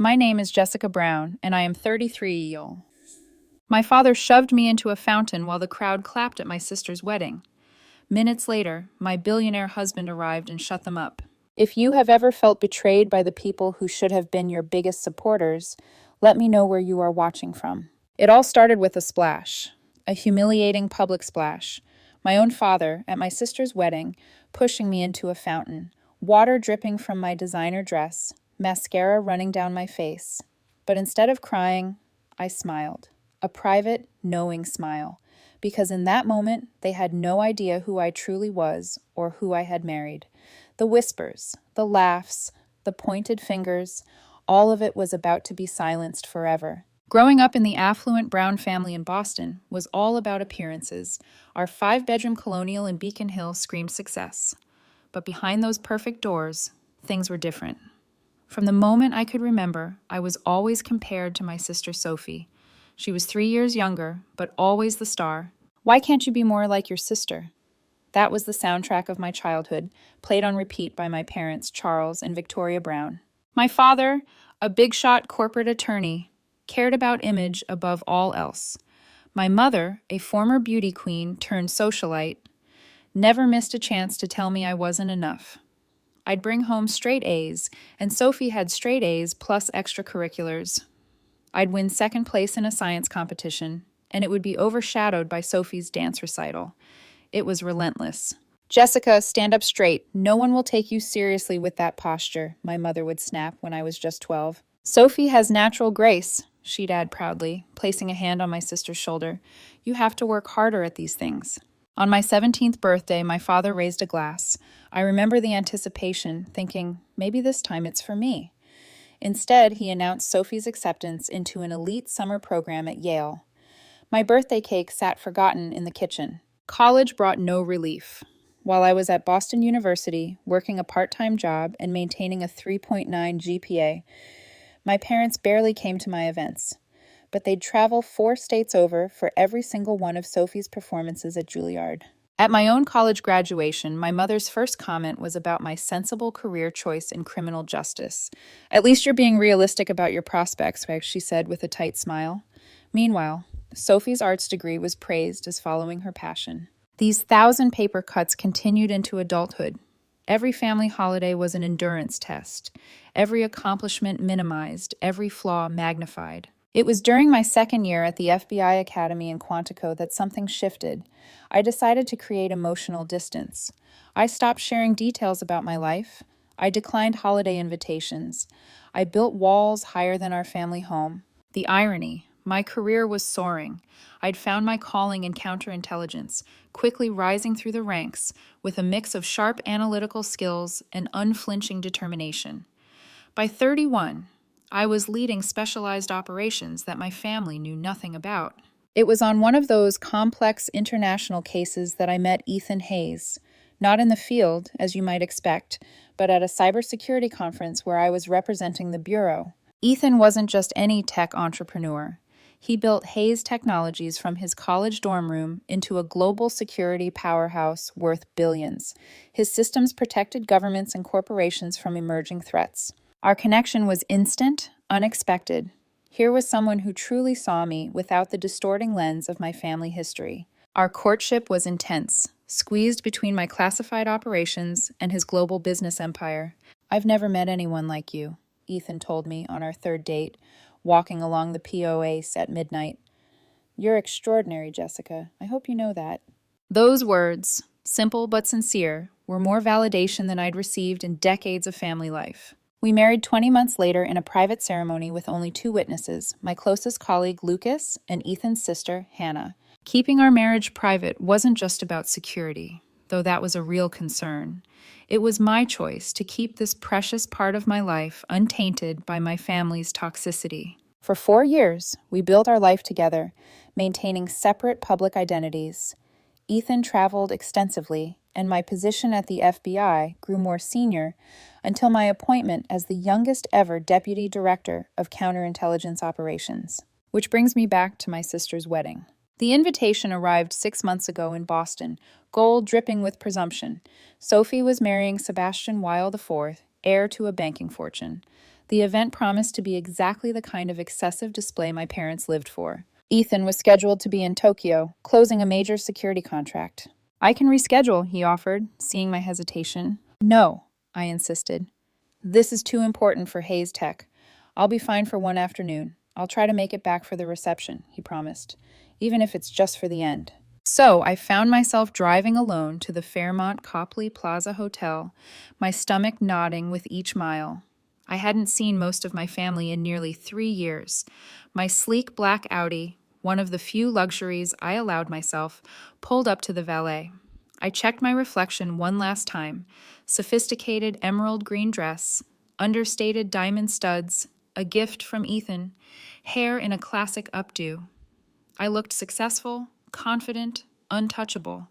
My name is Jessica Brown, and I am 33 years old. My father shoved me into a fountain while the crowd clapped at my sister's wedding. Minutes later, my billionaire husband arrived and shut them up. If you have ever felt betrayed by the people who should have been your biggest supporters, let me know where you are watching from. It all started with a splash, a humiliating public splash. My own father, at my sister's wedding, pushing me into a fountain, water dripping from my designer dress, mascara running down my face. But instead of crying, I smiled. A private, knowing smile. Because in that moment, they had no idea who I truly was or who I had married. The whispers, the laughs, the pointed fingers, all of it was about to be silenced forever. Growing up in the affluent Brown family in Boston was all about appearances. Our 5-bedroom colonial in Beacon Hill screamed success. But behind those perfect doors, things were different. From the moment I could remember, I was always compared to my sister Sophie. She was 3 years younger, but always the star. Why can't you be more like your sister? That was the soundtrack of my childhood, played on repeat by my parents, Charles and Victoria Brown. My father, a big-shot corporate attorney, cared about image above all else. My mother, a former beauty queen turned socialite, never missed a chance to tell me I wasn't enough. I'd bring home straight A's, and Sophie had straight A's plus extracurriculars. I'd win second place in a science competition, and it would be overshadowed by Sophie's dance recital. It was relentless. Jessica, stand up straight. No one will take you seriously with that posture, my mother would snap when I was just 12. Sophie has natural grace, she'd add proudly, placing a hand on my sister's shoulder. You have to work harder at these things. On my 17th birthday, my father raised a glass. I remember the anticipation, thinking, maybe this time it's for me. Instead, he announced Sophie's acceptance into an elite summer program at Yale. My birthday cake sat forgotten in the kitchen. College brought no relief. While I was at Boston University, working a part-time job and maintaining a 3.9 GPA, my parents barely came to my events. But they'd travel 4 states over for every single one of Sophie's performances at Juilliard. At my own college graduation, my mother's first comment was about my sensible career choice in criminal justice. At least you're being realistic about your prospects, she said with a tight smile. Meanwhile, Sophie's arts degree was praised as following her passion. These 1,000 paper cuts continued into adulthood. Every family holiday was an endurance test. Every accomplishment minimized, every flaw magnified. It was during my second year at the FBI Academy in Quantico that something shifted. I decided to create emotional distance. I stopped sharing details about my life. I declined holiday invitations. I built walls higher than our family home. The irony, my career was soaring. I'd found my calling in counterintelligence, quickly rising through the ranks with a mix of sharp analytical skills and unflinching determination. By 31, I was leading specialized operations that my family knew nothing about. It was on one of those complex international cases that I met Ethan Hayes, not in the field, as you might expect, but at a cybersecurity conference where I was representing the Bureau. Ethan wasn't just any tech entrepreneur. He built Hayes Technologies from his college dorm room into a global security powerhouse worth billions. His systems protected governments and corporations from emerging threats. Our connection was instant, unexpected. Here was someone who truly saw me without the distorting lens of my family history. Our courtship was intense, squeezed between my classified operations and his global business empire. I've never met anyone like you, Ethan told me on our third date, walking along the POAce at midnight. You're extraordinary, Jessica. I hope you know that. Those words, simple but sincere, were more validation than I'd received in decades of family life. We married 20 months later in a private ceremony with only 2 witnesses, my closest colleague Lucas and Ethan's sister Hannah. Keeping our marriage private wasn't just about security, though that was a real concern. It was my choice to keep this precious part of my life untainted by my family's toxicity. For 4 years, we built our life together, maintaining separate public identities. Ethan traveled extensively, and my position at the FBI grew more senior until my appointment as the youngest ever Deputy Director of Counterintelligence Operations. Which brings me back to my sister's wedding. The invitation arrived 6 months ago in Boston, gold dripping with presumption. Sophie was marrying Sebastian Weil IV, heir to a banking fortune. The event promised to be exactly the kind of excessive display my parents lived for. Ethan was scheduled to be in Tokyo, closing a major security contract. I can reschedule, he offered, seeing my hesitation. No, I insisted. This is too important for Hayes Tech. I'll be fine for one afternoon. I'll try to make it back for the reception, he promised, even if it's just for the end. So I found myself driving alone to the Fairmont Copley Plaza Hotel, my stomach nodding with each mile. I hadn't seen most of my family in nearly 3 years. My sleek black Audi, one of the few luxuries I allowed myself, pulled up to the valet. I checked my reflection one last time. Sophisticated emerald green dress, understated diamond studs, a gift from Ethan, hair in a classic updo. I looked successful, confident, untouchable.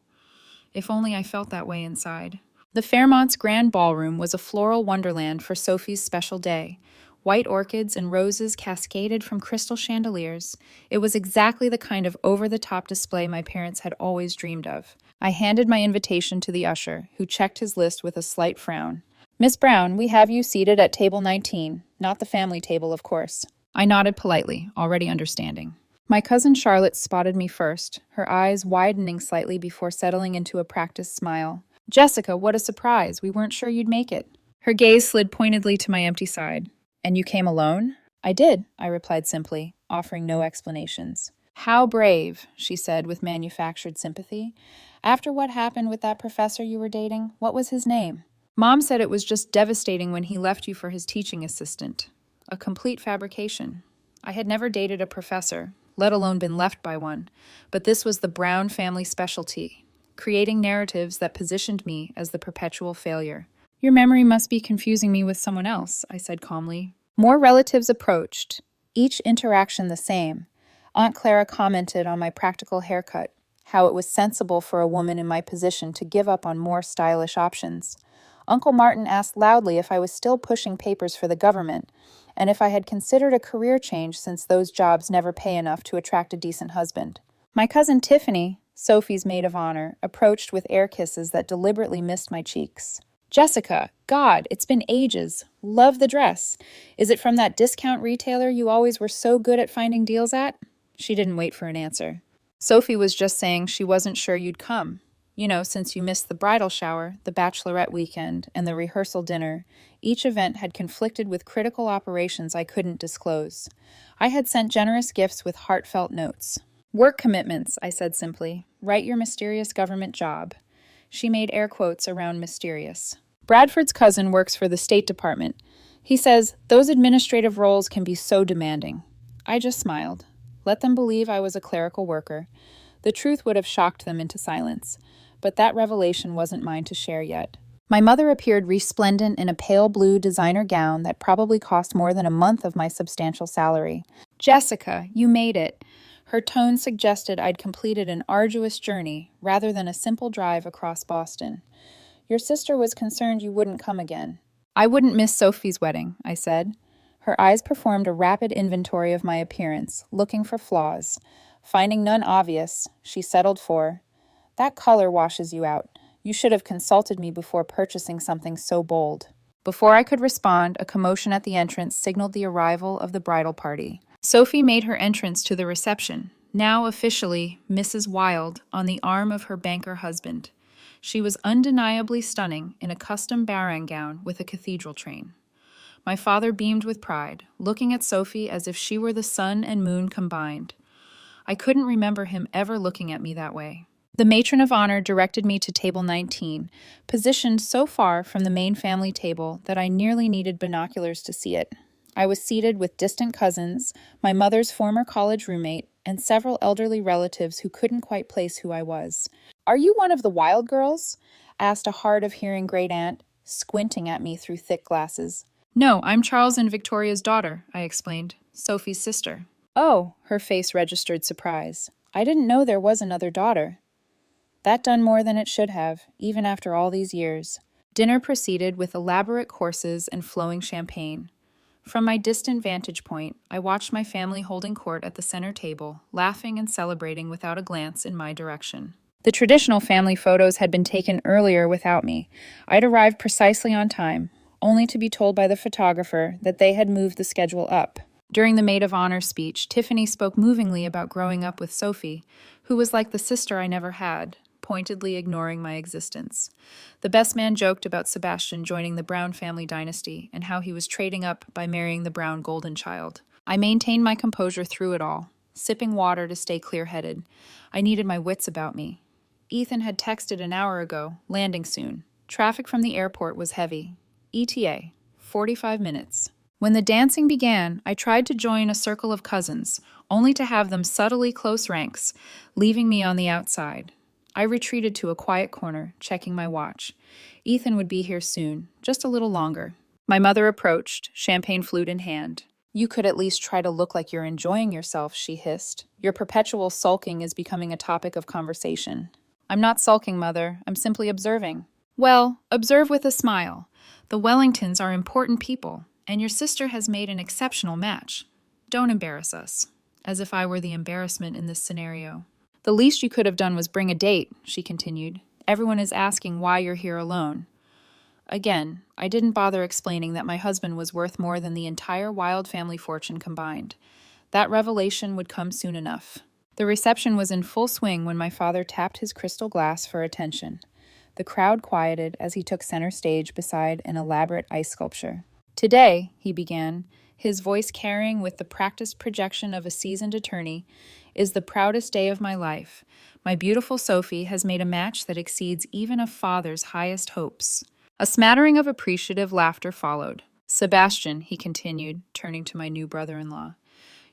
If only I felt that way inside. The Fairmont's grand ballroom was a floral wonderland for Sophie's special day. White orchids and roses cascaded from crystal chandeliers. It was exactly the kind of over-the-top display my parents had always dreamed of. I handed my invitation to the usher, who checked his list with a slight frown. Miss Brown, we have you seated at table 19, not the family table, of course. I nodded politely, already understanding. My cousin Charlotte spotted me first, her eyes widening slightly before settling into a practiced smile. Jessica, what a surprise. We weren't sure you'd make it. Her gaze slid pointedly to my empty side. And you came alone? I did, I replied simply, offering no explanations. How brave, she said with manufactured sympathy. After what happened with that professor you were dating, what was his name? Mom said it was just devastating when he left you for his teaching assistant. A complete fabrication. I had never dated a professor, let alone been left by one, but this was the Brown family specialty, creating narratives that positioned me as the perpetual failure. Your memory must be confusing me with someone else, I said calmly. More relatives approached, each interaction the same. Aunt Clara commented on my practical haircut, how it was sensible for a woman in my position to give up on more stylish options. Uncle Martin asked loudly if I was still pushing papers for the government, and if I had considered a career change since those jobs never pay enough to attract a decent husband. My cousin Tiffany, Sophie's maid of honor, approached with air kisses that deliberately missed my cheeks. Jessica, God, it's been ages. Love the dress. Is it from that discount retailer you always were so good at finding deals at? She didn't wait for an answer. Sophie was just saying she wasn't sure you'd come. You know, since you missed the bridal shower, the bachelorette weekend, and the rehearsal dinner, each event had conflicted with critical operations I couldn't disclose. I had sent generous gifts with heartfelt notes. Work commitments, I said simply. Write your mysterious government job. She made air quotes around mysterious. Bradford's cousin works for the State Department. He says, those administrative roles can be so demanding. I just smiled. Let them believe I was a clerical worker. The truth would have shocked them into silence. But that revelation wasn't mine to share yet. My mother appeared resplendent in a pale blue designer gown that probably cost more than a month of my substantial salary. Jessica, you made it. Her tone suggested I'd completed an arduous journey rather than a simple drive across Boston. Your sister was concerned you wouldn't come again. I wouldn't miss Sophie's wedding, I said. Her eyes performed a rapid inventory of my appearance, looking for flaws. Finding none obvious, she settled for, that color washes you out. You should have consulted me before purchasing something so bold. Before I could respond, a commotion at the entrance signaled the arrival of the bridal party. Sophie made her entrance to the reception, now officially Mrs. Wilde, on the arm of her banker husband. She was undeniably stunning in a custom barang gown with a cathedral train. My father beamed with pride, looking at Sophie as if she were the sun and moon combined. I couldn't remember him ever looking at me that way. The matron of honor directed me to table 19, positioned so far from the main family table that I nearly needed binoculars to see it. I was seated with distant cousins, my mother's former college roommate, and several elderly relatives who couldn't quite place who I was. Are you one of the Wild girls? Asked a hard-of-hearing great-aunt, squinting at me through thick glasses. No, I'm Charles and Victoria's daughter, I explained. Sophie's sister. Oh, her face registered surprise. I didn't know there was another daughter. That done more than it should have, even after all these years. Dinner proceeded with elaborate courses and flowing champagne. From my distant vantage point, I watched my family holding court at the center table, laughing and celebrating without a glance in my direction. The traditional family photos had been taken earlier without me. I'd arrived precisely on time, only to be told by the photographer that they had moved the schedule up. During the maid of honor speech, Tiffany spoke movingly about growing up with Sophie, who was like the sister I never had, pointedly ignoring my existence. The best man joked about Sebastian joining the Brown family dynasty and how he was trading up by marrying the Brown golden child. I maintained my composure through it all, sipping water to stay clear-headed. I needed my wits about me. Ethan had texted an hour ago, landing soon. Traffic from the airport was heavy. ETA, 45 minutes. When the dancing began, I tried to join a circle of cousins, only to have them subtly close ranks, leaving me on the outside. I retreated to a quiet corner, checking my watch. Ethan would be here soon, just a little longer. My mother approached, champagne flute in hand. "You could at least try to look like you're enjoying yourself," she hissed. "Your perpetual sulking is becoming a topic of conversation." "I'm not sulking, Mother. I'm simply observing." "Well, observe with a smile. The Wellingtons are important people, and your sister has made an exceptional match. Don't embarrass us." As if I were the embarrassment in this scenario. "The least you could have done was bring a date," she continued. "Everyone is asking why you're here alone." Again, I didn't bother explaining that my husband was worth more than the entire Wild family fortune combined. That revelation would come soon enough. The reception was in full swing when my father tapped his crystal glass for attention. The crowd quieted as he took center stage beside an elaborate ice sculpture. "Today," he began, his voice carrying with the practiced projection of a seasoned attorney, "is the proudest day of my life. My beautiful Sophie has made a match that exceeds even a father's highest hopes." A smattering of appreciative laughter followed. "Sebastian," he continued, turning to my new brother-in-law,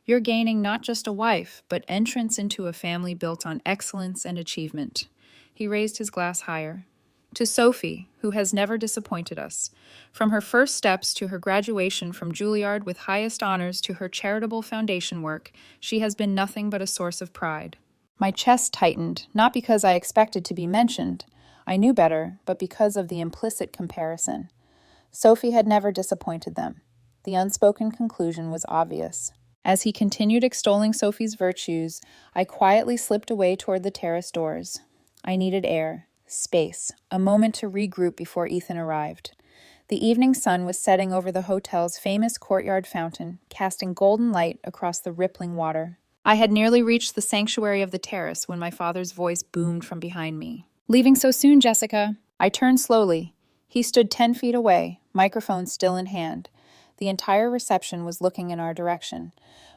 "you're gaining not just a wife, but entrance into a family built on excellence and achievement." He raised his glass higher. "To Sophie, who has never disappointed us. From her first steps to her graduation from Juilliard with highest honors to her charitable foundation work, she has been nothing but a source of pride." My chest tightened, not because I expected to be mentioned. I knew better, but because of the implicit comparison. Sophie had never disappointed them. The unspoken conclusion was obvious. As he continued extolling Sophie's virtues, I quietly slipped away toward the terrace doors. I needed air. Space, a moment to regroup before Ethan arrived. The evening sun was setting over the hotel's famous courtyard fountain, casting golden light across the rippling water. I had nearly reached the sanctuary of the terrace when my father's voice boomed from behind me. "Leaving so soon, Jessica?" I turned slowly. He stood 10 feet away, microphone still in hand. The entire reception was looking in our direction.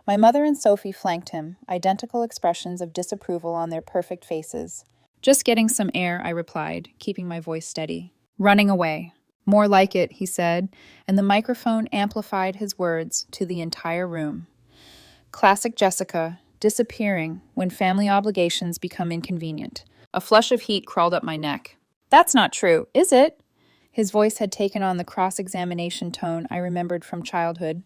My mother and Sophie flanked him, identical expressions of disapproval on their perfect faces. "Just getting some air," I replied, keeping my voice steady. "Running away." "More like it," he said, and the microphone amplified his words to the entire room. Classic Jessica, disappearing when family obligations become inconvenient. A flush of heat crawled up my neck. "That's not true, is it?" His voice had taken on the cross-examination tone I remembered from childhood.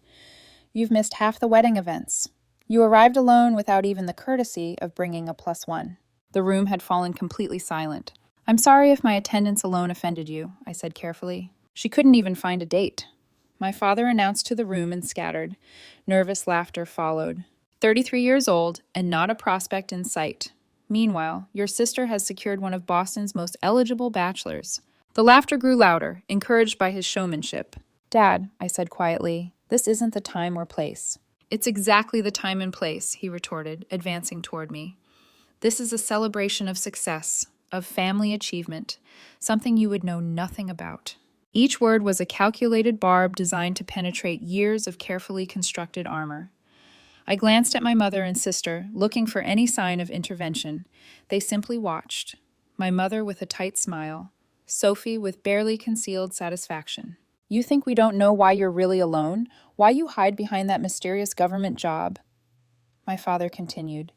"You've missed half the wedding events. You arrived alone without even the courtesy of bringing a +1. The room had fallen completely silent. "I'm sorry if my attendance alone offended you," I said carefully. "She couldn't even find a date." My father announced to the room and scattered. Nervous laughter followed. 33 years old, and not a prospect in sight. Meanwhile, your sister has secured one of Boston's most eligible bachelors. The laughter grew louder, encouraged by his showmanship. "Dad," I said quietly, "this isn't the time or place." "It's exactly the time and place," he retorted, advancing toward me. "This is a celebration of success, of family achievement, something you would know nothing about." Each word was a calculated barb designed to penetrate years of carefully constructed armor. I glanced at my mother and sister, looking for any sign of intervention. They simply watched. My mother with a tight smile, Sophie with barely concealed satisfaction. "You think we don't know why you're really alone? Why you hide behind that mysterious government job?" My father continued.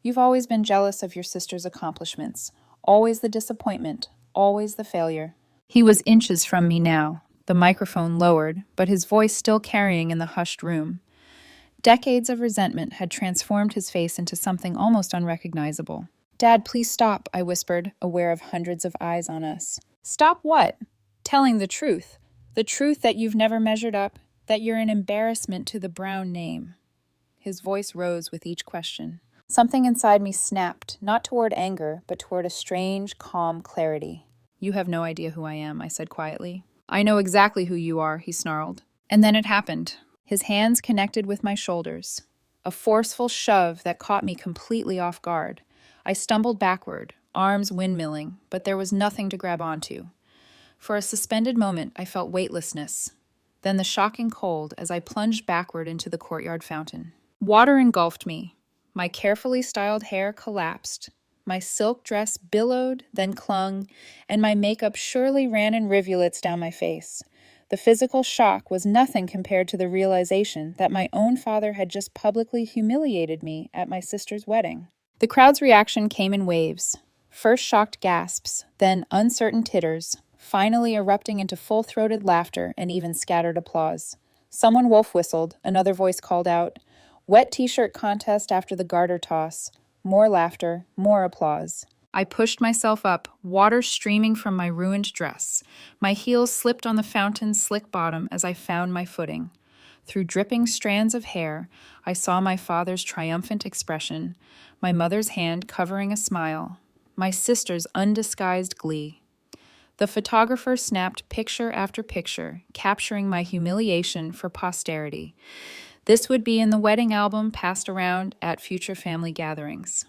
"You've always been jealous of your sister's accomplishments. Always the disappointment, always the failure." He was inches from me now, the microphone lowered, but his voice still carrying in the hushed room. Decades of resentment had transformed his face into something almost unrecognizable. "Dad, please stop," I whispered, aware of hundreds of eyes on us. "Stop what?" "Telling the truth. The truth that you've never measured up, that you're an embarrassment to the Brown name." His voice rose with each question. Something inside me snapped, not toward anger, but toward a strange, calm clarity. "You have no idea who I am," I said quietly. I know exactly who you are, he snarled. And then it happened. His hands connected with my shoulders. A forceful shove that caught me completely off guard. I stumbled backward, arms windmilling, but there was nothing to grab onto. For a suspended moment, I felt weightlessness. Then the shocking cold as I plunged backward into the courtyard fountain. Water engulfed me. My carefully styled hair collapsed. My silk dress billowed, then clung, and my makeup surely ran in rivulets down my face. The physical shock was nothing compared to the realization that my own father had just publicly humiliated me at my sister's wedding. The crowd's reaction came in waves. First shocked gasps, then uncertain titters, finally erupting into full-throated laughter and even scattered applause. Someone wolf whistled, another voice called out, "Wet t-shirt contest after the garter toss." More laughter, more applause. I pushed myself up, water streaming from my ruined dress. My heels slipped on the fountain's slick bottom as I found my footing. Through dripping strands of hair, I saw my father's triumphant expression, my mother's hand covering a smile, my sister's undisguised glee. The photographer snapped picture after picture, capturing my humiliation for posterity. This would be in the wedding album passed around at future family gatherings.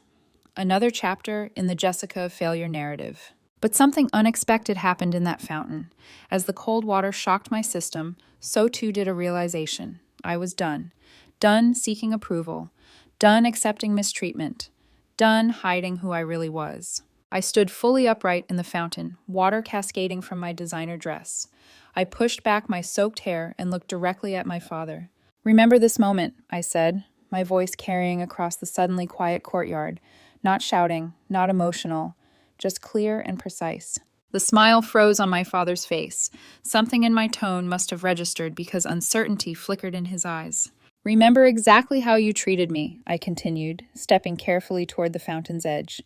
Another chapter in the Jessica of failure narrative. But something unexpected happened in that fountain. As the cold water shocked my system, so too did a realization. I was done. Done seeking approval. Done accepting mistreatment. Done hiding who I really was. I stood fully upright in the fountain, water cascading from my designer dress. I pushed back my soaked hair and looked directly at my father. "Remember this moment," I said, my voice carrying across the suddenly quiet courtyard, not shouting, not emotional, just clear and precise. The smile froze on my father's face. Something in my tone must have registered because uncertainty flickered in his eyes. "Remember exactly how you treated me," I continued, stepping carefully toward the fountain's edge.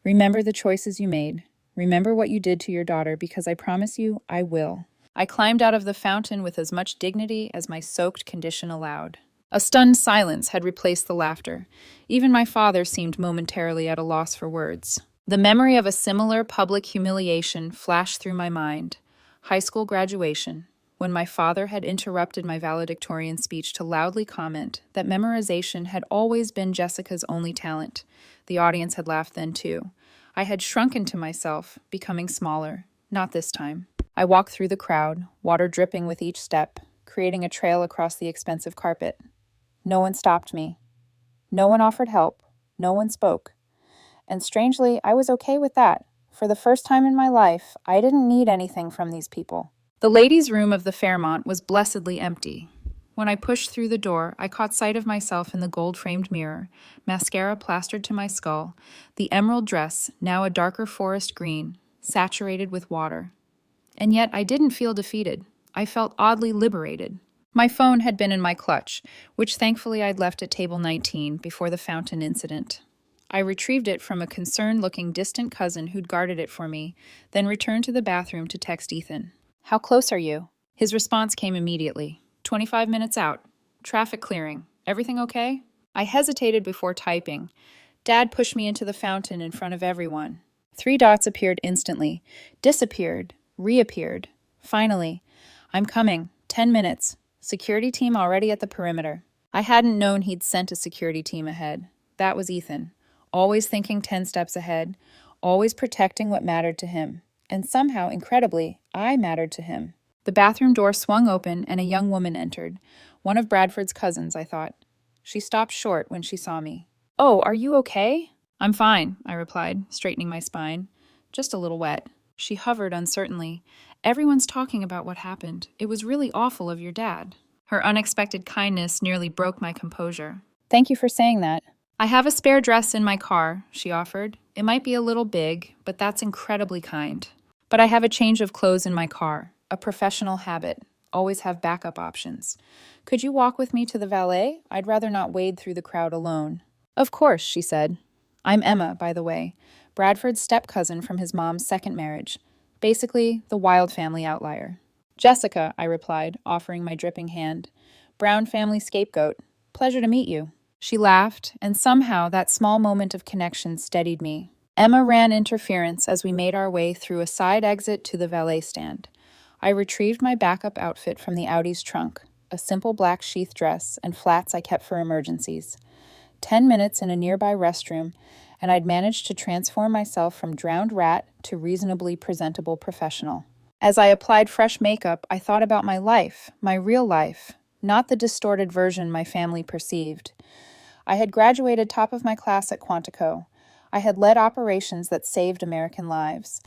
"Remember the choices you made. Remember what you did to your daughter, because I promise you, I will." I climbed out of the fountain with as much dignity as my soaked condition allowed. A stunned silence had replaced the laughter. Even my father seemed momentarily at a loss for words. The memory of a similar public humiliation flashed through my mind. High school graduation, when my father had interrupted my valedictorian speech to loudly comment that memorization had always been Jessica's only talent. The audience had laughed then too. I had shrunken to myself, becoming smaller. Not this time. I walked through the crowd, water dripping with each step, creating a trail across the expensive carpet. No one stopped me. No one offered help. No one spoke. And strangely, I was okay with that. For the first time in my life, I didn't need anything from these people. The ladies' room of the Fairmont was blessedly empty. When I pushed through the door, I caught sight of myself in the gold-framed mirror, mascara plastered to my skull, the emerald dress, now a darker forest green, saturated with water. And yet I didn't feel defeated. I felt oddly liberated. My phone had been in my clutch, which thankfully I'd left at table 19 before the fountain incident. I retrieved it from a concerned-looking distant cousin who'd guarded it for me, then returned to the bathroom to text Ethan. "How close are you?" His response came immediately. 25 minutes out. Traffic clearing. Everything okay? I hesitated before typing. Dad pushed me into the fountain in front of everyone. 3 dots appeared instantly, disappeared, reappeared. Finally, "I'm coming. 10 minutes. Security team already at the perimeter." I hadn't known he'd sent a security team ahead. That was Ethan. Always thinking 10 steps ahead. Always protecting what mattered to him. And somehow, incredibly, I mattered to him. The bathroom door swung open and a young woman entered. One of Bradford's cousins, I thought. She stopped short when she saw me. "Oh, are you okay?" "I'm fine," I replied, straightening my spine. "Just a little wet." She hovered uncertainly. "Everyone's talking about what happened. It was really awful of your dad." Her unexpected kindness nearly broke my composure. "Thank you for saying that." "I have a spare dress in my car," she offered. "It might be a little big, but that's incredibly kind. But I have a change of clothes in my car, a professional habit. Always have backup options. Could you walk with me to the valet? I'd rather not wade through the crowd alone." "Of course," she said. "I'm Emma, by the way, Bradford's step-cousin from his mom's second marriage. Basically, the wild family outlier." "Jessica," I replied, offering my dripping hand. "Brown family scapegoat. Pleasure to meet you." She laughed, and somehow that small moment of connection steadied me. Emma ran interference as we made our way through a side exit to the valet stand. I retrieved my backup outfit from the Audi's trunk, a simple black sheath dress and flats I kept for emergencies. 10 minutes in a nearby restroom, and I'd managed to transform myself from drowned rat to reasonably presentable professional. As I applied fresh makeup, I thought about my life, my real life, not the distorted version my family perceived. I had graduated top of my class at Quantico. I had led operations that saved American lives.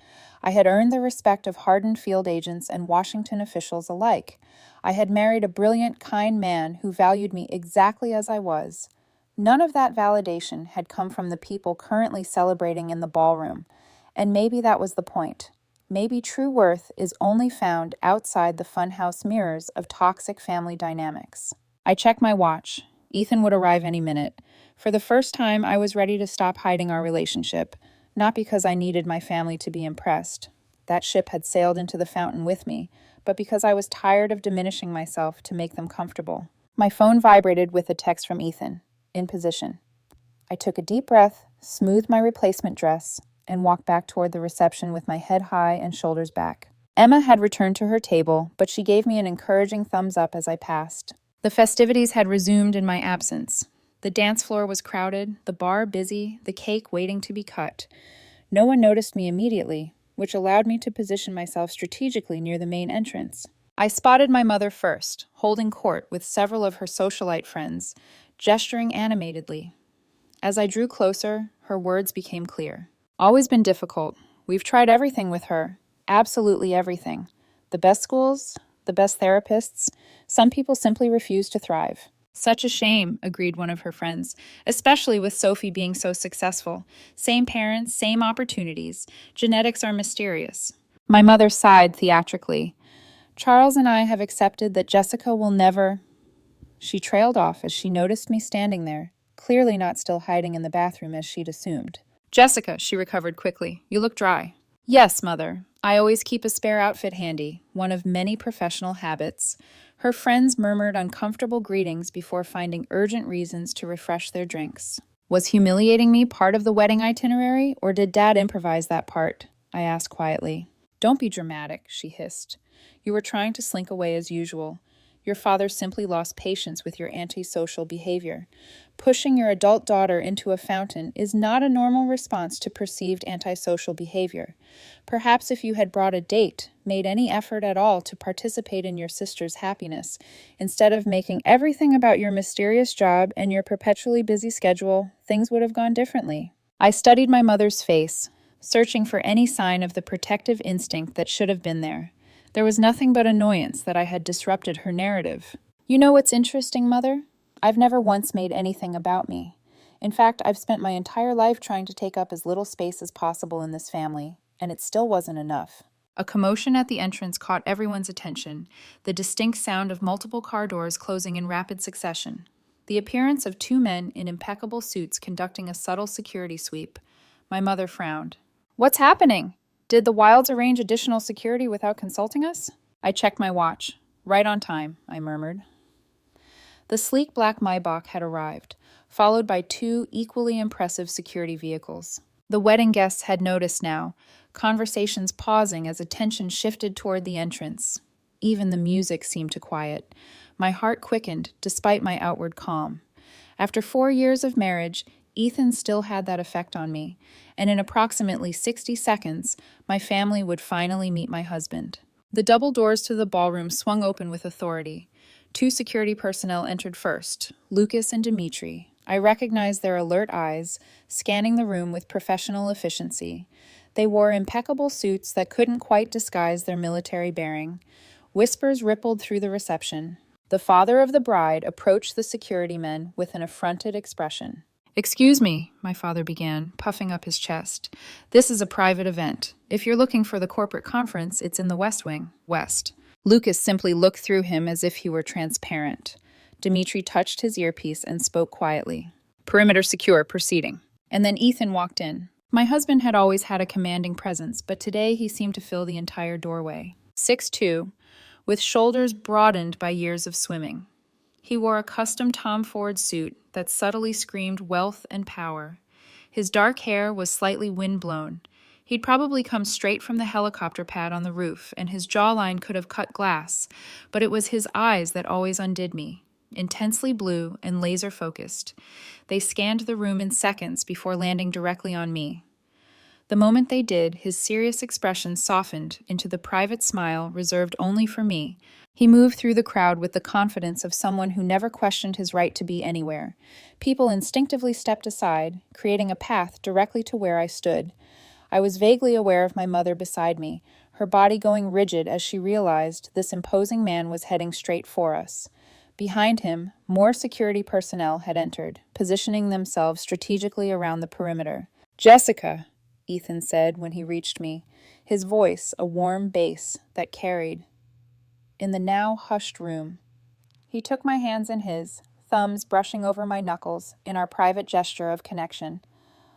I had earned the respect of hardened field agents and Washington officials alike. I had married a brilliant, kind man who valued me exactly as I was. None of that validation had come from the people currently celebrating in the ballroom, and maybe that was the point. Maybe true worth is only found outside the funhouse mirrors of toxic family dynamics. I checked my watch. Ethan would arrive any minute. For the first time, I was ready to stop hiding our relationship, not because I needed my family to be impressed. That ship had sailed into the fountain with me, but because I was tired of diminishing myself to make them comfortable. My phone vibrated with a text from Ethan, in position. I took a deep breath, smoothed my replacement dress, and walked back toward the reception with my head high and shoulders back. Emma had returned to her table, but she gave me an encouraging thumbs up as I passed. The festivities had resumed in my absence. The dance floor was crowded, the bar busy, the cake waiting to be cut. No one noticed me immediately, which allowed me to position myself strategically near the main entrance. I spotted my mother first, holding court with several of her socialite friends, gesturing animatedly. As I drew closer, her words became clear. Always been difficult. We've tried everything with her. Absolutely everything. The best schools, the best therapists. Some people simply refuse to thrive. Such a shame, agreed one of her friends, especially with Sophie being so successful. Same parents, same opportunities. Genetics are mysterious. My mother sighed theatrically. Charles and I have accepted that Jessica will never... She trailed off as she noticed me standing there, clearly not still hiding in the bathroom as she'd assumed. Jessica, she recovered quickly. You look dry. Yes, Mother. I always keep a spare outfit handy, one of many professional habits. Her friends murmured uncomfortable greetings before finding urgent reasons to refresh their drinks. Was humiliating me part of the wedding itinerary, or did Dad improvise that part? I asked quietly. Don't be dramatic, she hissed. You were trying to slink away as usual. Your father simply lost patience with your antisocial behavior. Pushing your adult daughter into a fountain is not a normal response to perceived antisocial behavior. Perhaps if you had brought a date, made any effort at all to participate in your sister's happiness, instead of making everything about your mysterious job and your perpetually busy schedule, things would have gone differently. I studied my mother's face, searching for any sign of the protective instinct that should have been there. There was nothing but annoyance that I had disrupted her narrative. You know what's interesting, Mother? I've never once made anything about me. In fact, I've spent my entire life trying to take up as little space as possible in this family, and it still wasn't enough. A commotion at the entrance caught everyone's attention, the distinct sound of multiple car doors closing in rapid succession. The appearance of two men in impeccable suits conducting a subtle security sweep. My mother frowned. What's happening? Did the Wilds arrange additional security without consulting us? I checked my watch. Right on time, I murmured. The sleek black Maybach had arrived, followed by two equally impressive security vehicles. The wedding guests had noticed now, conversations pausing as attention shifted toward the entrance. Even the music seemed to quiet. My heart quickened, despite my outward calm. After 4 years of marriage, Ethan still had that effect on me, and in approximately 60 seconds, my family would finally meet my husband. The double doors to the ballroom swung open with authority. 2 security personnel entered first, Lucas and Dimitri. I recognized their alert eyes, scanning the room with professional efficiency. They wore impeccable suits that couldn't quite disguise their military bearing. Whispers rippled through the reception. The father of the bride approached the security men with an affronted expression. Excuse me, my father began, puffing up his chest. This is a private event. If you're looking for the corporate conference, it's in the West Wing. West. Lucas simply looked through him as if he were transparent. Dimitri touched his earpiece and spoke quietly. Perimeter secure, proceeding. And then Ethan walked in. My husband had always had a commanding presence, but today he seemed to fill the entire doorway. 6'2", with shoulders broadened by years of swimming. He wore a custom Tom Ford suit that subtly screamed wealth and power. His dark hair was slightly wind-blown. He'd probably come straight from the helicopter pad on the roof, and his jawline could have cut glass, but it was his eyes that always undid me. Intensely blue and laser-focused. They scanned the room in seconds before landing directly on me. The moment they did, his serious expression softened into the private smile reserved only for me. He moved through the crowd with the confidence of someone who never questioned his right to be anywhere. People instinctively stepped aside, creating a path directly to where I stood. I was vaguely aware of my mother beside me, her body going rigid as she realized this imposing man was heading straight for us. Behind him, more security personnel had entered, positioning themselves strategically around the perimeter. "Jessica," Ethan said when he reached me, his voice a warm bass that carried. In the now hushed room, he took my hands in his, thumbs brushing over my knuckles in our private gesture of connection.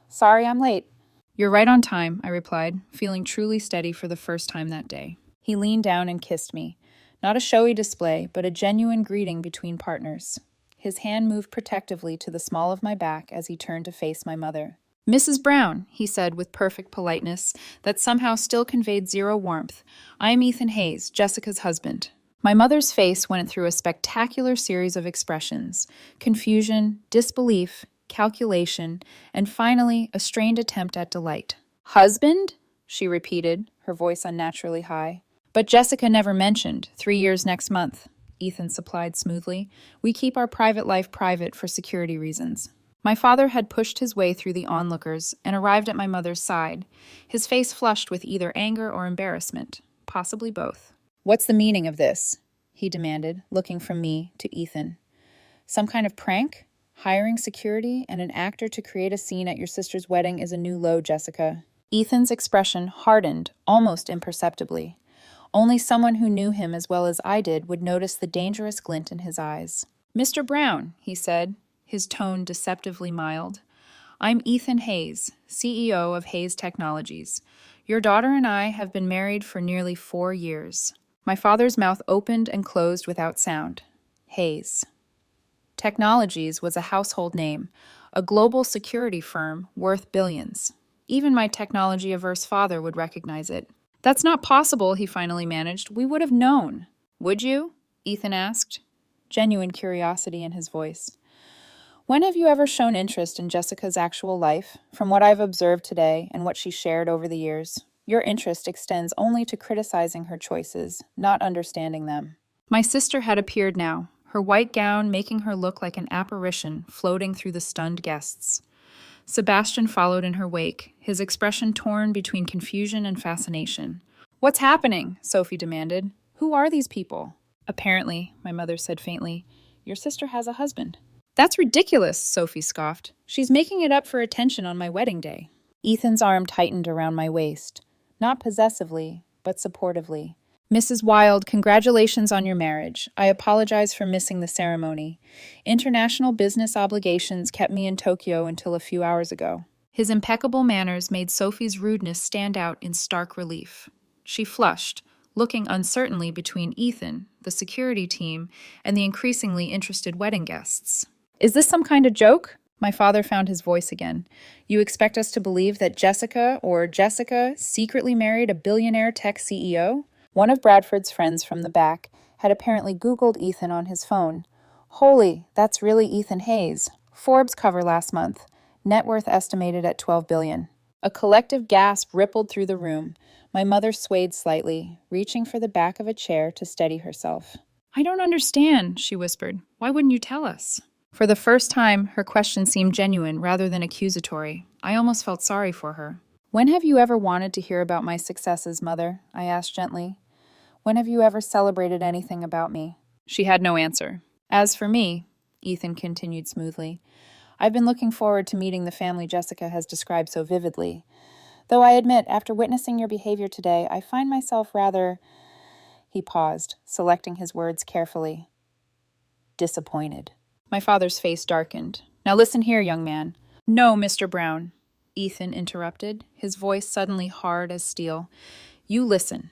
"Sorry I'm late." "You're right on time," I replied, feeling truly steady for the first time that day. He leaned down and kissed me. Not a showy display, but a genuine greeting between partners. His hand moved protectively to the small of my back as he turned to face my mother. "Mrs. Brown," he said with perfect politeness that somehow still conveyed zero warmth, "I am Ethan Hayes, Jessica's husband." My mother's face went through a spectacular series of expressions: confusion, disbelief, calculation, and finally a strained attempt at delight. "Husband?" she repeated, her voice unnaturally high. "But Jessica never mentioned 3 years next month," Ethan supplied smoothly. "We keep our private life private for security reasons." My father had pushed his way through the onlookers and arrived at my mother's side, his face flushed with either anger or embarrassment, possibly both. "What's the meaning of this?" he demanded, looking from me to Ethan. "Some kind of prank? Hiring security and an actor to create a scene at your sister's wedding is a new low, Jessica." Ethan's expression hardened almost imperceptibly. Only someone who knew him as well as I did would notice the dangerous glint in his eyes. "Mr. Brown," he said, his tone deceptively mild. "I'm Ethan Hayes, CEO of Hayes Technologies. Your daughter and I have been married for nearly 4 years." My father's mouth opened and closed without sound. Hayes Technologies was a household name, a global security firm worth billions. Even my technology-averse father would recognize it. "That's not possible," he finally managed. "We would have known." "Would you?" Ethan asked, genuine curiosity in his voice. "When have you ever shown interest in Jessica's actual life? From what I've observed today and what she shared over the years, your interest extends only to criticizing her choices, not understanding them." My sister had appeared now, her white gown making her look like an apparition floating through the stunned guests. Sebastian followed in her wake, his expression torn between confusion and fascination. "What's happening?" Sophie demanded. "Who are these people?" "Apparently," my mother said faintly, "your sister has a husband." "That's ridiculous," Sophie scoffed. "She's making it up for attention on my wedding day." Ethan's arm tightened around my waist, not possessively, but supportively. "Mrs. Wilde, congratulations on your marriage. I apologize for missing the ceremony. International business obligations kept me in Tokyo until a few hours ago." His impeccable manners made Sophie's rudeness stand out in stark relief. She flushed, looking uncertainly between Ethan, the security team, and the increasingly interested wedding guests. "Is this some kind of joke?" My father found his voice again. "You expect us to believe that Jessica secretly married a billionaire tech CEO? One of Bradford's friends from the back had apparently Googled Ethan on his phone. "Holy, that's really Ethan Hayes. Forbes cover last month. Net worth estimated at $12 billion. A collective gasp rippled through the room. My mother swayed slightly, reaching for the back of a chair to steady herself. "I don't understand," she whispered. "Why wouldn't you tell us?" For the first time, her question seemed genuine rather than accusatory. I almost felt sorry for her. "When have you ever wanted to hear about my successes, Mother?" I asked gently. "When have you ever celebrated anything about me?" She had no answer. "As for me," Ethan continued smoothly, "I've been looking forward to meeting the family Jessica has described so vividly. Though I admit, after witnessing your behavior today, I find myself rather—" He paused, selecting his words carefully. "Disappointed." My father's face darkened. "Now listen here, young man." "No, Mr. Brown," Ethan interrupted, his voice suddenly hard as steel. "You listen.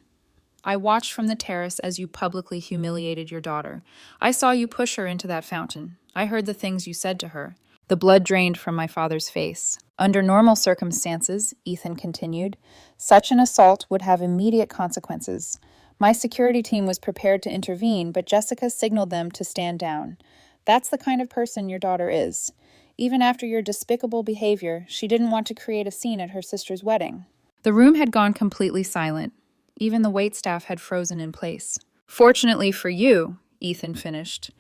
I watched from the terrace as you publicly humiliated your daughter. I saw you push her into that fountain. I heard the things you said to her. The blood drained from my father's face. Under normal circumstances, Ethan continued, such an assault would have immediate consequences. My security team was prepared to intervene, but Jessica signaled them to stand down. That's the kind of person your daughter is. Even after your despicable behavior, she didn't want to create a scene at her sister's wedding. The room had gone completely silent. Even the waitstaff had frozen in place. Fortunately for you, Ethan finished,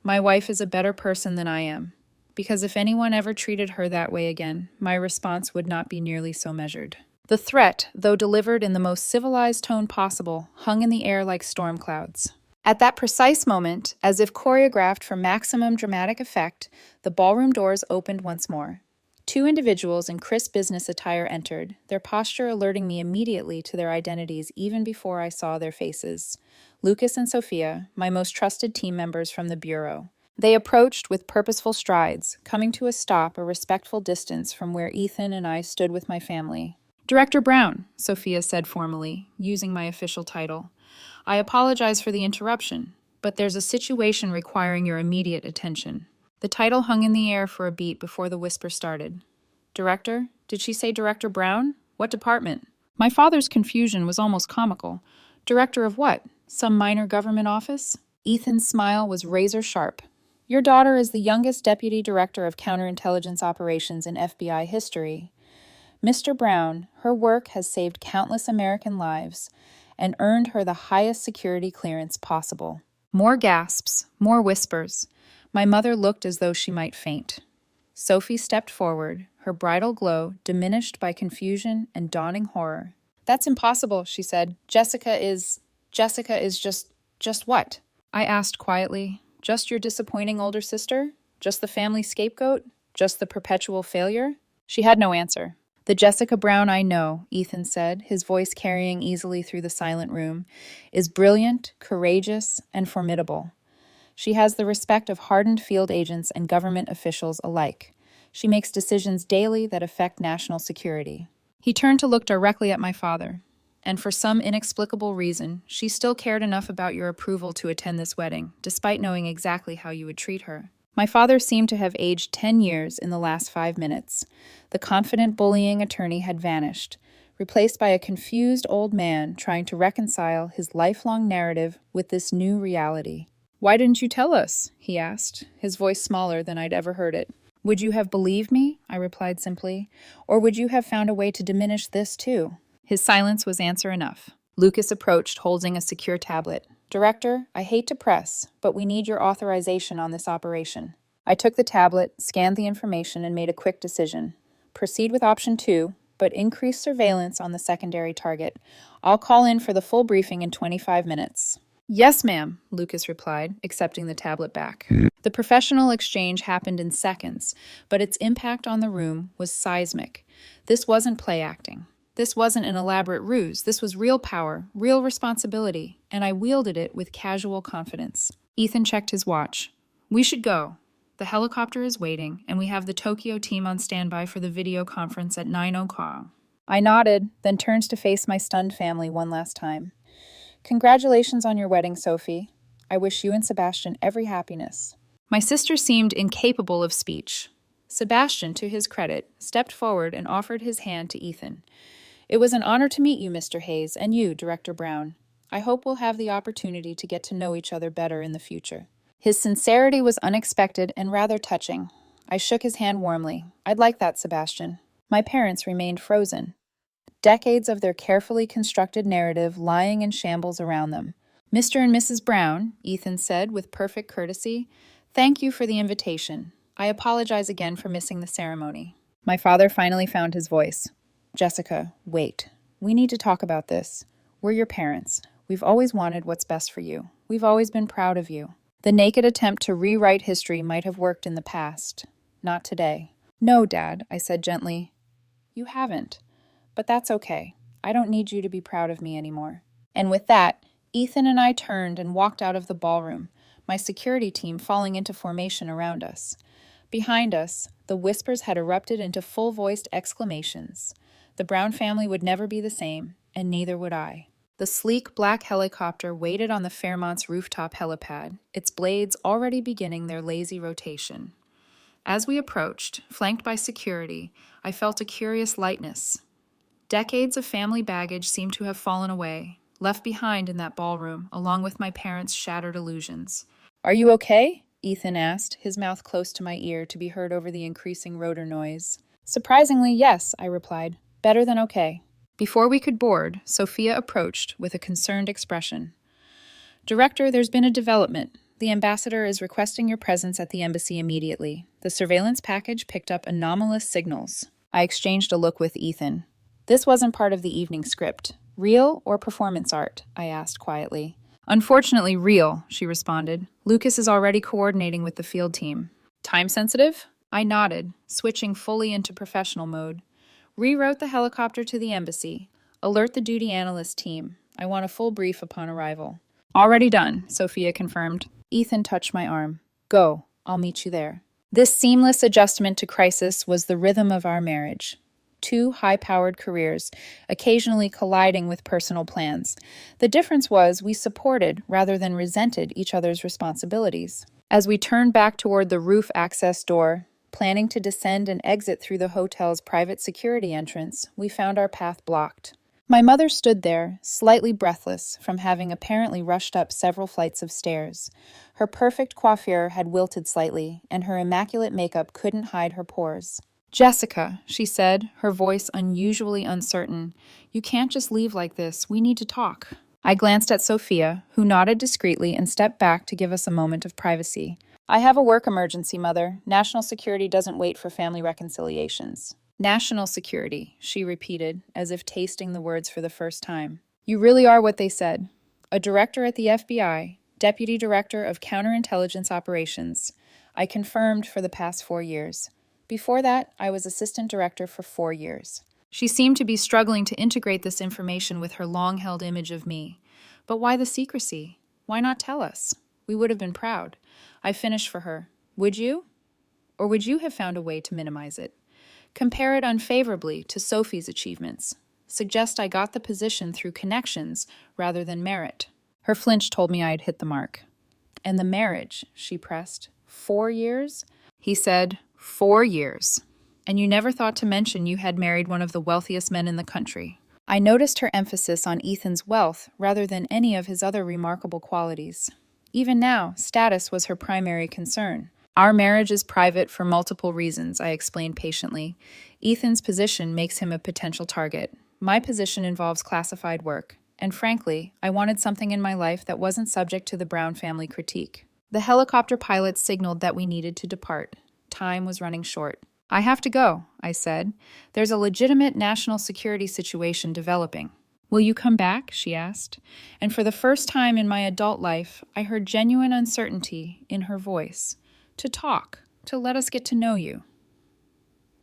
my wife is a better person than I am. Because if anyone ever treated her that way again, my response would not be nearly so measured. The threat, though delivered in the most civilized tone possible, hung in the air like storm clouds. At that precise moment, as if choreographed for maximum dramatic effect, the ballroom doors opened once more. Two individuals in crisp business attire entered, their posture alerting me immediately to their identities even before I saw their faces. Lucas and Sophia, my most trusted team members from the bureau. They approached with purposeful strides, coming to a stop a respectful distance from where Ethan and I stood with my family. Director Brown, Sophia said formally, using my official title. I apologize for the interruption, but there's a situation requiring your immediate attention. The title hung in the air for a beat before the whisper started. Director? Did she say Director Brown? What department? My father's confusion was almost comical. Director of what? Some minor government office? Ethan's smile was razor sharp. Your daughter is the youngest deputy director of counterintelligence operations in FBI history. Mr. Brown, her work has saved countless American lives and earned her the highest security clearance possible. More gasps, more whispers. My mother looked as though she might faint. Sophie stepped forward, her bridal glow diminished by confusion and dawning horror. That's impossible, she said. Jessica is just what? I asked quietly. Just your disappointing older sister? Just the family scapegoat? Just the perpetual failure? She had no answer. The Jessica Brown I know, Ethan said, his voice carrying easily through the silent room, is brilliant, courageous, and formidable. She has the respect of hardened field agents and government officials alike. She makes decisions daily that affect national security. He turned to look directly at my father. And for some inexplicable reason, she still cared enough about your approval to attend this wedding, despite knowing exactly how you would treat her. My father seemed to have aged 10 years in the last 5 minutes. The confident bullying attorney had vanished, replaced by a confused old man trying to reconcile his lifelong narrative with this new reality. Why didn't you tell us? He asked, his voice smaller than I'd ever heard it. Would you have believed me? I replied simply. Or would you have found a way to diminish this too? His silence was answer enough. Lucas approached, holding a secure tablet. Director, I hate to press, but we need your authorization on this operation. I took the tablet, scanned the information, and made a quick decision. Proceed with option 2, but increase surveillance on the secondary target. I'll call in for the full briefing in 25 minutes. Yes, ma'am, Lucas replied, accepting the tablet back. The professional exchange happened in seconds, but its impact on the room was seismic. This wasn't play acting. This wasn't an elaborate ruse. This was real power, real responsibility, and I wielded it with casual confidence. Ethan checked his watch. We should go. The helicopter is waiting, and we have the Tokyo team on standby for the video conference at 9 o'clock. I nodded, then turned to face my stunned family one last time. Congratulations on your wedding, Sophie. I wish you and Sebastian every happiness. My sister seemed incapable of speech. Sebastian, to his credit, stepped forward and offered his hand to Ethan. It was an honor to meet you, Mr. Hayes, and you, Director Brown. I hope we'll have the opportunity to get to know each other better in the future. His sincerity was unexpected and rather touching. I shook his hand warmly. I'd like that, Sebastian. My parents remained frozen. Decades of their carefully constructed narrative lying in shambles around them. Mr. and Mrs. Brown, Ethan said with perfect courtesy, thank you for the invitation. I apologize again for missing the ceremony. My father finally found his voice. Jessica, wait. We need to talk about this. We're your parents. We've always wanted what's best for you. We've always been proud of you. The naked attempt to rewrite history might have worked in the past. Not today. No, Dad, I said gently. You haven't. But that's okay. I don't need you to be proud of me anymore. And with that, Ethan and I turned and walked out of the ballroom, my security team falling into formation around us. Behind us, the whispers had erupted into full-voiced exclamations. The Brown family would never be the same, and neither would I. The sleek black helicopter waited on the Fairmont's rooftop helipad, its blades already beginning their lazy rotation. As we approached, flanked by security, I felt a curious lightness. Decades of family baggage seemed to have fallen away, left behind in that ballroom, along with my parents' shattered illusions. "Are you okay?" Ethan asked, his mouth close to my ear to be heard over the increasing rotor noise. "Surprisingly, yes," I replied. "Better than okay." Before we could board, Sophia approached with a concerned expression. "Director, there's been a development. The ambassador is requesting your presence at the embassy immediately. The surveillance package picked up anomalous signals." I exchanged a look with Ethan. "This wasn't part of the evening script. Real or performance art?" I asked quietly. "Unfortunately, real," she responded. "Lucas is already coordinating with the field team." "Time sensitive?" I nodded, switching fully into professional mode. "Reroute the helicopter to the embassy. Alert the duty analyst team. I want a full brief upon arrival." "Already done," Sophia confirmed. Ethan touched my arm. "Go. I'll meet you there." This seamless adjustment to crisis was the rhythm of our marriage. Two high-powered careers, occasionally colliding with personal plans. The difference was we supported rather than resented each other's responsibilities. As we turned back toward the roof access door, planning to descend and exit through the hotel's private security entrance, we found our path blocked. My mother stood there, slightly breathless from having apparently rushed up several flights of stairs. Her perfect coiffure had wilted slightly, and her immaculate makeup couldn't hide her pores. "Jessica," she said, her voice unusually uncertain, "you can't just leave like this. We need to talk." I glanced at Sophia, who nodded discreetly and stepped back to give us a moment of privacy. "I have a work emergency, Mother. National security doesn't wait for family reconciliations." "National security," she repeated, as if tasting the words for the first time. "You really are what they said. A director at the FBI, Deputy Director of Counterintelligence Operations. I confirmed for the past 4 years. Before that, I was assistant director for 4 years. She seemed to be struggling to integrate this information with her long-held image of me. But why the secrecy? Why not tell us? We would have been proud. I finished for her. Would you? Or would you have found a way to minimize it? Compare it unfavorably to Sophie's achievements. Suggest I got the position through connections rather than merit. Her flinch told me I had hit the mark. "And the marriage," she pressed. 4 years? He said, 4 years. "And you never thought to mention you had married one of the wealthiest men in the country." I noticed her emphasis on Ethan's wealth rather than any of his other remarkable qualities. Even now, status was her primary concern. "Our marriage is private for multiple reasons," I explained patiently. "Ethan's position makes him a potential target. My position involves classified work. And frankly, I wanted something in my life that wasn't subject to the Brown family critique." The helicopter pilot signaled that we needed to depart. Time was running short. "I have to go," I said. "There's a legitimate national security situation developing." "Will you come back?" she asked. And for the first time in my adult life, I heard genuine uncertainty in her voice. "To talk, to let us get to know you."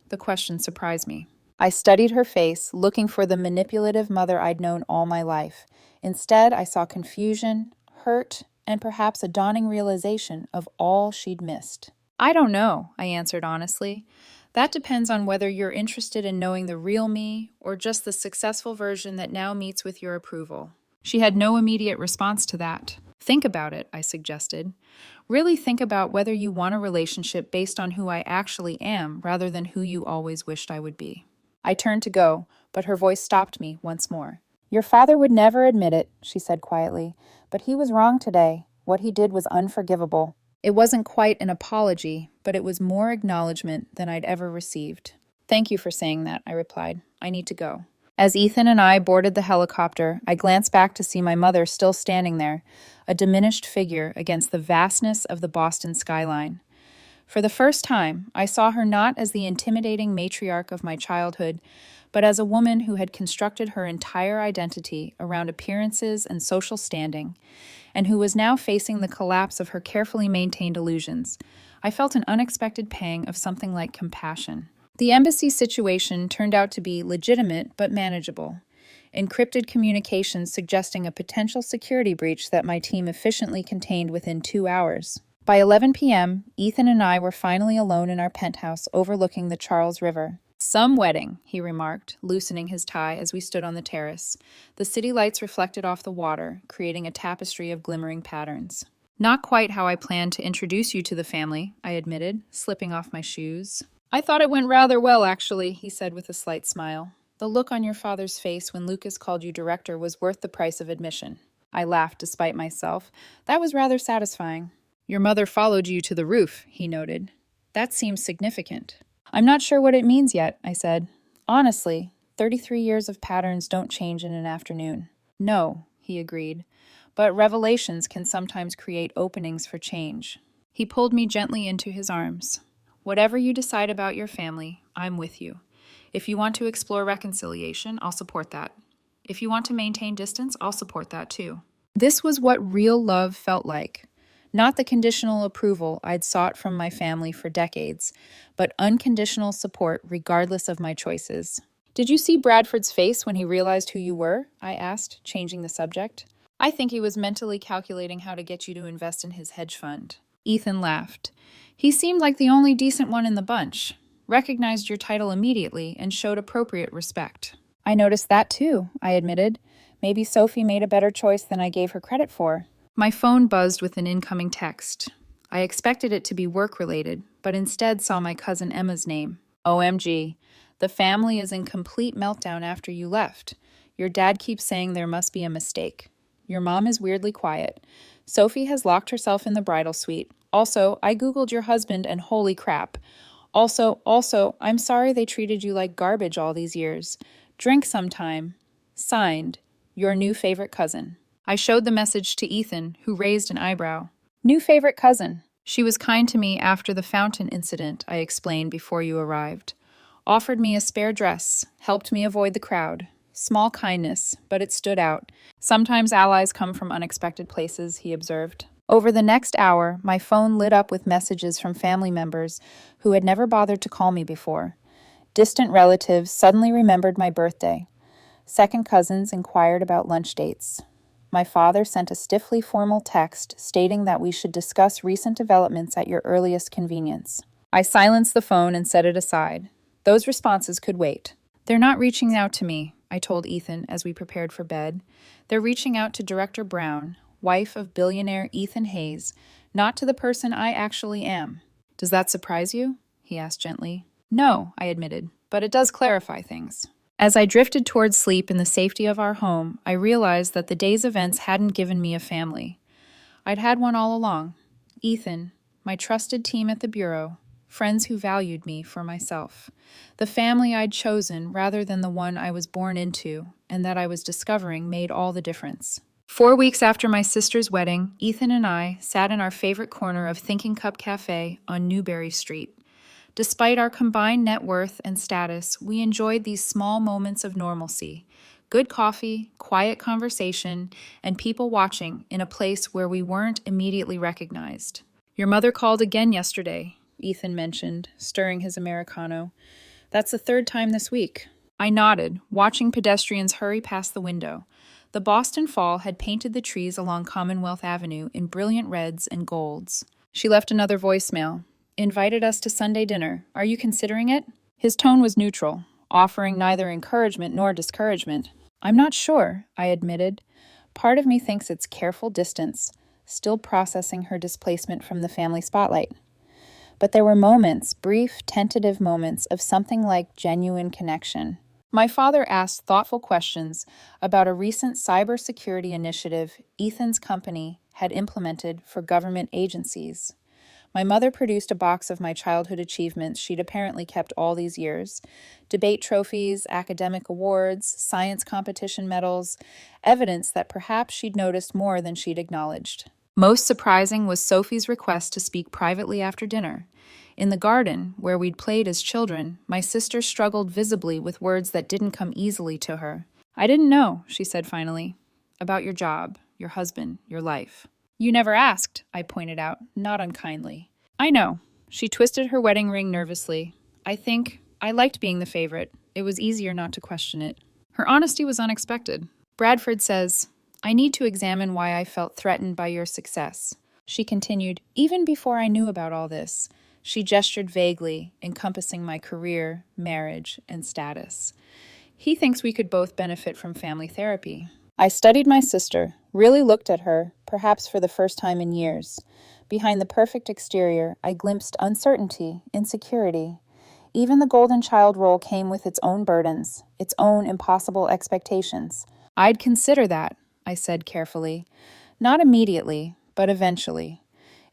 The question surprised me. I studied her face, looking for the manipulative mother I'd known all my life. Instead, I saw confusion, hurt, and perhaps a dawning realization of all she'd missed. "I don't know," I answered honestly. "That depends on whether you're interested in knowing the real me or just the successful version that now meets with your approval." She had no immediate response to that. "Think about it," I suggested. "Really think about whether you want a relationship based on who I actually am rather than who you always wished I would be." I turned to go, but her voice stopped me once more. "Your father would never admit it," she said quietly, "but he was wrong today. What he did was unforgivable." It wasn't quite an apology, but it was more acknowledgement than I'd ever received. "Thank you for saying that," I replied. "I need to go." As Ethan and I boarded the helicopter, I glanced back to see my mother still standing there, a diminished figure against the vastness of the Boston skyline. For the first time, I saw her not as the intimidating matriarch of my childhood, but as a woman who had constructed her entire identity around appearances and social standing, and who was now facing the collapse of her carefully maintained illusions. I felt an unexpected pang of something like compassion. The embassy situation turned out to be legitimate but manageable. Encrypted communications suggesting a potential security breach that my team efficiently contained within 2 hours. By 11 p.m., Ethan and I were finally alone in our penthouse overlooking the Charles River. "Some wedding," he remarked, loosening his tie as we stood on the terrace. The city lights reflected off the water, creating a tapestry of glimmering patterns. Not quite how I planned to introduce you to the family, I admitted, slipping off my shoes. I thought it went rather well, actually, he said with a slight smile. The look on your father's face when Lucas called you director was worth the price of admission. I laughed despite myself. That was rather satisfying. Your mother followed you to the roof, he noted. That seems significant. I'm not sure what it means yet, I said. Honestly, 33 years of patterns don't change in an afternoon. No, he agreed. But revelations can sometimes create openings for change. He pulled me gently into his arms. Whatever you decide about your family, I'm with you. If you want to explore reconciliation, I'll support that. If you want to maintain distance, I'll support that too. This was what real love felt like. Not the conditional approval I'd sought from my family for decades, but unconditional support regardless of my choices. Did you see Bradford's face when he realized who you were? I asked, changing the subject. I think he was mentally calculating how to get you to invest in his hedge fund. Ethan laughed. He seemed like the only decent one in the bunch, recognized your title immediately, and showed appropriate respect. I noticed that too, I admitted. Maybe Sophie made a better choice than I gave her credit for. My phone buzzed with an incoming text. I expected it to be work-related, but instead saw my cousin Emma's name. OMG. The family is in complete meltdown after you left. Your dad keeps saying there must be a mistake. Your mom is weirdly quiet. Sophie has locked herself in the bridal suite. Also, I Googled your husband and holy crap. Also, I'm sorry they treated you like garbage all these years. Drink sometime. Signed, your new favorite cousin. I showed the message to Ethan, who raised an eyebrow. New favorite cousin. She was kind to me after the fountain incident, I explained before you arrived. Offered me a spare dress, helped me avoid the crowd. Small kindness, but it stood out. Sometimes allies come from unexpected places, he observed. Over the next hour, my phone lit up with messages from family members who had never bothered to call me before. Distant relatives suddenly remembered my birthday. Second cousins inquired about lunch dates. My father sent a stiffly formal text stating that we should discuss recent developments at your earliest convenience. I silenced the phone and set it aside. Those responses could wait. They're not reaching out to me, I told Ethan as we prepared for bed. They're reaching out to Director Brown, wife of billionaire Ethan Hayes, not to the person I actually am. Does that surprise you? He asked gently. No, I admitted, but it does clarify things. As I drifted towards sleep in the safety of our home, I realized that the day's events hadn't given me a family. I'd had one all along. Ethan, my trusted team at the bureau, friends who valued me for myself. The family I'd chosen rather than the one I was born into and that I was discovering made all the difference. 4 weeks after my sister's wedding, Ethan and I sat in our favorite corner of Thinking Cup Cafe on Newberry Street. Despite our combined net worth and status, we enjoyed these small moments of normalcy. Good coffee, quiet conversation, and people watching in a place where we weren't immediately recognized. Your mother called again yesterday, Ethan mentioned, stirring his Americano. That's the third time this week. I nodded, watching pedestrians hurry past the window. The Boston fall had painted the trees along Commonwealth Avenue in brilliant reds and golds. She left another voicemail. Invited us to Sunday dinner. Are you considering it? His tone was neutral, offering neither encouragement nor discouragement. I'm not sure, I admitted. Part of me thinks it's careful distance, still processing her displacement from the family spotlight. But there were moments, brief, tentative moments, of something like genuine connection. My father asked thoughtful questions about a recent cybersecurity initiative Ethan's company had implemented for government agencies. My mother produced a box of my childhood achievements she'd apparently kept all these years. Debate trophies, academic awards, science competition medals, evidence that perhaps she'd noticed more than she'd acknowledged. Most surprising was Sophie's request to speak privately after dinner. In the garden, where we'd played as children, my sister struggled visibly with words that didn't come easily to her. I didn't know, she said finally, about your job, your husband, your life. You never asked, I pointed out, not unkindly. I know. She twisted her wedding ring nervously. I think I liked being the favorite. It was easier not to question it. Her honesty was unexpected. Bradford says, I need to examine why I felt threatened by your success. She continued, even before I knew about all this. She gestured vaguely, encompassing my career, marriage, and status. He thinks we could both benefit from family therapy. I studied my sister, really looked at her, perhaps for the first time in years. Behind the perfect exterior, I glimpsed uncertainty, insecurity. Even the golden child role came with its own burdens, its own impossible expectations. I'd consider that, I said carefully. Not immediately, but eventually.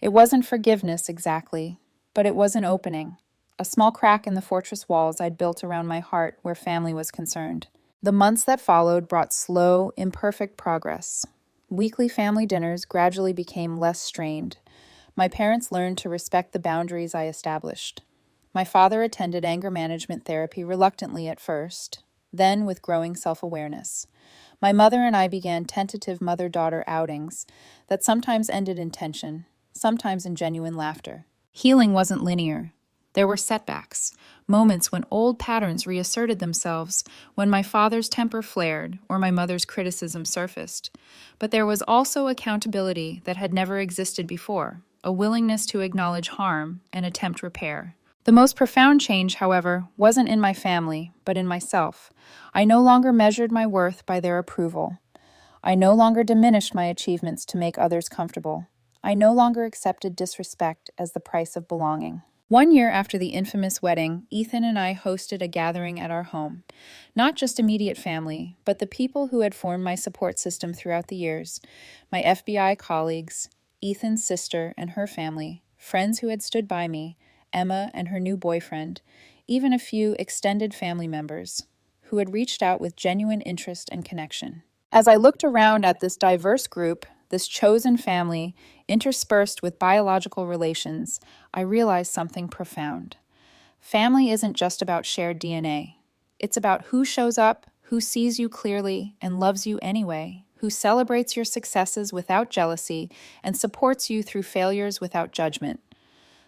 It wasn't forgiveness exactly, but it was an opening, a small crack in the fortress walls I'd built around my heart where family was concerned. The months that followed brought slow, imperfect progress. Weekly family dinners gradually became less strained. My parents learned to respect the boundaries I established. My father attended anger management therapy reluctantly at first, then with growing self-awareness. My mother and I began tentative mother-daughter outings that sometimes ended in tension, sometimes in genuine laughter. Healing wasn't linear. There were setbacks, moments when old patterns reasserted themselves, when my father's temper flared or my mother's criticism surfaced. But there was also accountability that had never existed before, a willingness to acknowledge harm and attempt repair. The most profound change, however, wasn't in my family, but in myself. I no longer measured my worth by their approval. I no longer diminished my achievements to make others comfortable. I no longer accepted disrespect as the price of belonging. 1 year after the infamous wedding, Ethan and I hosted a gathering at our home. Not just immediate family, but the people who had formed my support system throughout the years. My FBI colleagues, Ethan's sister and her family, friends who had stood by me, Emma and her new boyfriend, even a few extended family members who had reached out with genuine interest and connection. As I looked around at this diverse group, this chosen family, interspersed with biological relations, I realized something profound. Family isn't just about shared DNA. It's about who shows up, who sees you clearly and loves you anyway, who celebrates your successes without jealousy and supports you through failures without judgment.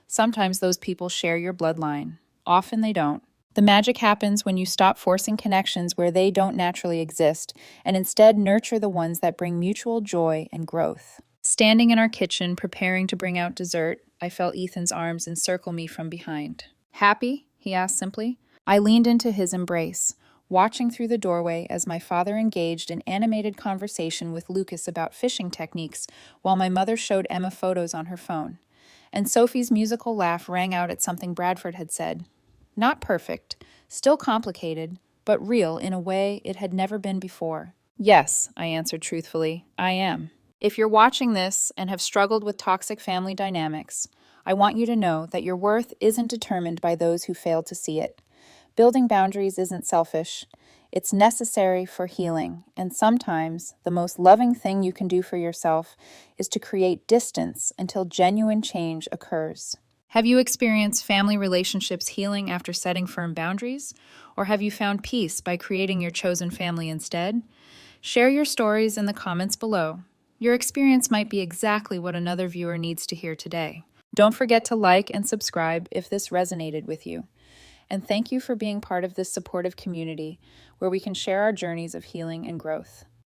Sometimes those people share your bloodline. Often they don't. The magic happens when you stop forcing connections where they don't naturally exist and instead nurture the ones that bring mutual joy and growth. Standing in our kitchen, preparing to bring out dessert, I felt Ethan's arms encircle me from behind. "Happy?" he asked simply. I leaned into his embrace, watching through the doorway as my father engaged in animated conversation with Lucas about fishing techniques while my mother showed Emma photos on her phone. And Sophie's musical laugh rang out at something Bradford had said. Not perfect, still complicated, but real in a way it had never been before. Yes, I answered truthfully, I am. If you're watching this and have struggled with toxic family dynamics, I want you to know that your worth isn't determined by those who fail to see it. Building boundaries isn't selfish. It's necessary for healing, and sometimes the most loving thing you can do for yourself is to create distance until genuine change occurs. Have you experienced family relationships healing after setting firm boundaries? Or have you found peace by creating your chosen family instead? Share your stories in the comments below. Your experience might be exactly what another viewer needs to hear today. Don't forget to like and subscribe if this resonated with you. And thank you for being part of this supportive community where we can share our journeys of healing and growth.